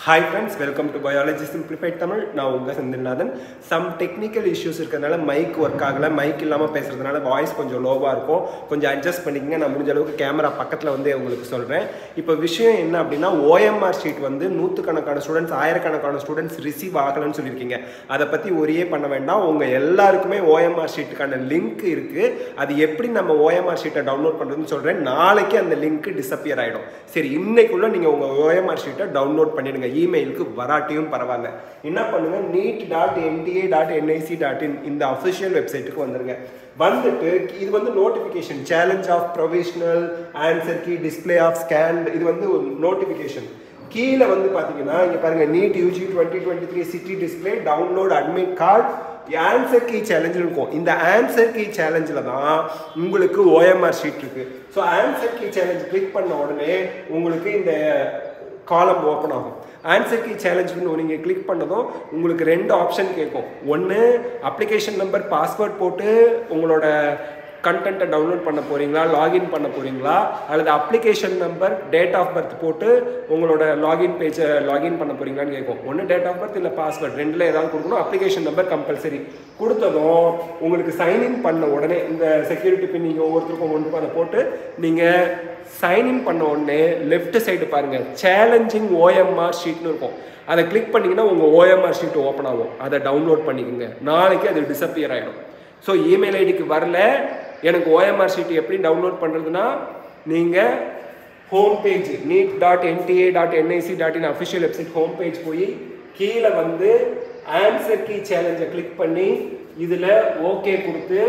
Hi friends, welcome to Biology Simplified Tamil. நான் உங்க Senthilnathan. Some technical issues இருக்கறனால mic work ஆகல, மைக் இல்லாம பேசுறதுனால வாய்ஸ் கொஞ்சம் லோவா இருக்கும். கொஞ்சம் அட்ஜஸ்ட் பண்ணிக்கங்க. நான் முடிஞ்ச அளவுக்கு கேமரா பக்கத்துல வந்து உங்களுக்கு சொல்றேன். இப்போ விஷயம் என்ன அப்படினா OMR ஷீட் வந்து நூற்றுக்கணக்கான ஸ்டூடண்ட்ஸ், ஆயிரக்கணக்கான ஸ்டூடண்ட்ஸ் ரிசீவ் ஆகலன்னு சொல்லிருக்கீங்க. அத பத்தி ஒரியே பண்ண வேண்டாம். உங்க எல்லாருக்குமே OMR ஷீட்டுக்கான லிங்க் இருக்கு. அது எப்படி நம்ம OMR ஷீட்டை டவுன்லோட் பண்றதுன்னு சொல்றேன். நாளைக்கு அந்த லிங்க் டிஸப்பியர் ஆயிடும். சரி, இன்னைக்குள்ள நீங்க உங்க OMR ஷீட்டை டவுன்லோட் பண்ணிடுங்க. இமெயிலுக்கு வராட்டியும் பரவாயில்ல. என்ன பண்ணுங்க, neet.nta.nic.in இந்த அஃபிஷியல் வெப்சைட்டுக்கு வந்துருங்க. வந்துட்டு இது வந்து notification, challenge of provisional answer key, display of scan, இது வந்து ஒரு நோட்டிஃபிகேஷன். கீழே வந்து பார்த்தீங்கன்னா இங்கே பாருங்க, NEET UG 2023 city display download admit card answer key challenge இருக்கும். இந்த ஆன்சர் கீ சேலஞ்சில் தான் உங்களுக்கு OMR ஷீட் இருக்கு. So answer key challenge click பண்ண உடனே உங்களுக்கு இந்த காலம் ஓப்பன் ஆகும். ஆன்சர் கீ சேலஞ்சுன்னு நீங்கள் கிளிக் பண்ணதும் உங்களுக்கு ரெண்டு ஆப்ஷன் கேட்கும். ஒன்று, அப்ளிகேஷன் நம்பர் பாஸ்வேர்ட் போட்டு உங்களோட கண்டென்ட்டை டவுன்லோட் பண்ண போகிறீங்களா, லாகின் பண்ண போகிறீங்களா, அல்லது application number date of birth போட்டு உங்களோட லாகின் பேஜை லாகின் பண்ண போகிறீங்களான்னு கேட்கும். ஒன்று டேட் ஆஃப் பர்த் இல்லை பாஸ்வேர்ட், ரெண்டில் ஏதாவது கொடுக்கணும். அப்ளிகேஷன் நம்பர் கம்பல்சரி கொடுத்ததும் உங்களுக்கு சைன்இன் பண்ண உடனே இந்த செக்யூரிட்டி பின் நீங்கள் ஒவ்வொருத்தருக்கும் ஒன்று அதை போட்டு நீங்கள் சைன்இன் பண்ண உடனே லெஃப்ட் சைடு பாருங்கள், சேலஞ்சிங் OMR ஷீட்னு இருக்கும். அதை கிளிக் பண்ணிங்கன்னா உங்கள் OMR ஷீட் ஓப்பன் ஆகும். அதை டவுன்லோட் பண்ணிக்கோங்க. நாளைக்கு அது டிஸப்பியர் ஆகிடும். ஸோ இமெயில் ஐடிக்கு வரல, எனக்கு OMR ஷீட் எப்படி டவுன்லோட் பண்ணுறதுன்னா, நீங்கள் home page neet.nta.nic.in official website home page போய் கீழே வந்து ஆன்சர் கீ சேலஞ்சை கிளிக் பண்ணி இதில் ஓகே கொடுத்து,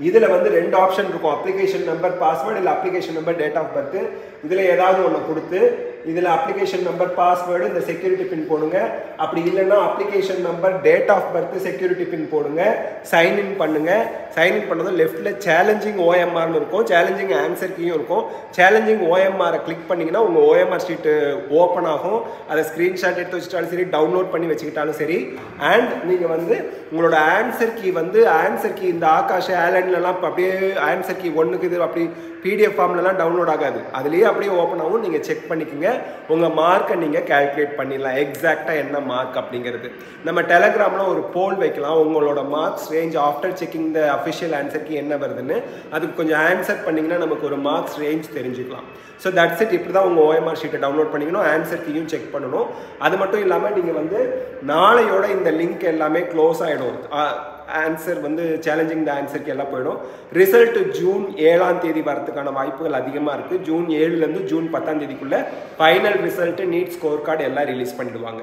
இதில் வந்து ரெண்டு ஆப்ஷன் இருக்கும், அப்ளிகேஷன் நம்பர் பாஸ்வேர்டு இல்லை application number date of birth. இதில் ஏதாவது ஒன்று கொடுத்து இதில் அப்ளிகேஷன் நம்பர் பாஸ்வேர்டு இந்த செக்யூரிட்டி பின் போடுங்க. அப்படி இல்லைன்னா application number date of birth security pin போடுங்க. சைன்இன் பண்ணுங்க. சைன்இன் பண்ணதும் லெஃப்டில் சேலஞ்சிங் OMRனு இருக்கும், சேலஞ்சிங் ஆன்சர் கீயும் இருக்கும். சேலஞ்சிங் OMR கிளிக் பண்ணிங்கன்னா உங்கள் OMR ஷீட்டு ஓப்பன் ஆகும். அதை ஸ்க்ரீன்ஷாட் எடுத்து வச்சுட்டாலும் சரி, டவுன்லோட் பண்ணி வச்சுக்கிட்டாலும் சரி. அண்ட் நீங்கள் வந்து உங்களோட ஆன்சர் கீ வந்து ஆன்சர் கீ இந்த ஆகாஷ் ஆலன்லாம் அப்படியே ஆன்சர் கீ ஒன்றுக்கு இது அப்படி PDF ஃபார்ம்லலாம் டவுன்லோட் ஆகாது. அதுலேயே அப்படியே ஓப்பன் ஆகும். நீங்கள் செக் பண்ணிக்கோங்க. உங்கள் மார்க்கை நீங்கள் கால்குலேட் பண்ணிடலாம், எக்ஸாக்டாக என்ன மார்க் அப்படிங்கிறது. நம்ம டெலகிராமில் ஒரு போல் வைக்கலாம், உங்களோட marks range after checking the official ஆன்சருக்கு என்ன வருதுன்னு. அதுக்கு கொஞ்சம் ஆன்சர் பண்ணிங்கன்னா நமக்கு ஒரு மார்க்ஸ் ரேஞ்ச் தெரிஞ்சுக்கலாம். So that's it. இப்படி தான் உங்கள் OMR ஷீட்டை டவுன்லோட் பண்ணிக்கணும். ஆன்சர் கீயும் செக் பண்ணணும். அது மட்டும் இல்லாமல் நீங்கள் வந்து நாளையோட இந்த லிங்க் எல்லாமே க்ளோஸ் ஆகிடும். ஆன்சர் வந்து சேலஞ்சிங் த ஆன்சருக்கு எல்லாம் போயிடும். ரிசல்ட் ஜூன் 7ஆம் தேதி வரதுக்கான வாய்ப்புகள் அதிகமாக இருக்குது. ஜூன் 7லேருந்து ஜூன் 10ஆம் தேதிக்குள்ளே final result, NEET score card எல்லாம் ரிலீஸ் பண்ணிடுவாங்க.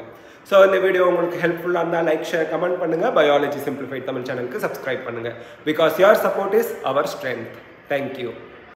ஸோ இந்த வீடியோ உங்களுக்கு ஹெல்ப்ஃபுல்லாக இருந்தால் லைக், ஷேர், கமெண்ட் பண்ணுங்கள். பயாலஜி சிம்பிளிஃபைட் தமிழ் சேனலுக்கு சப்ஸ்கிரைப் பண்ணுங்கள். Because your support is our strength. Thank you.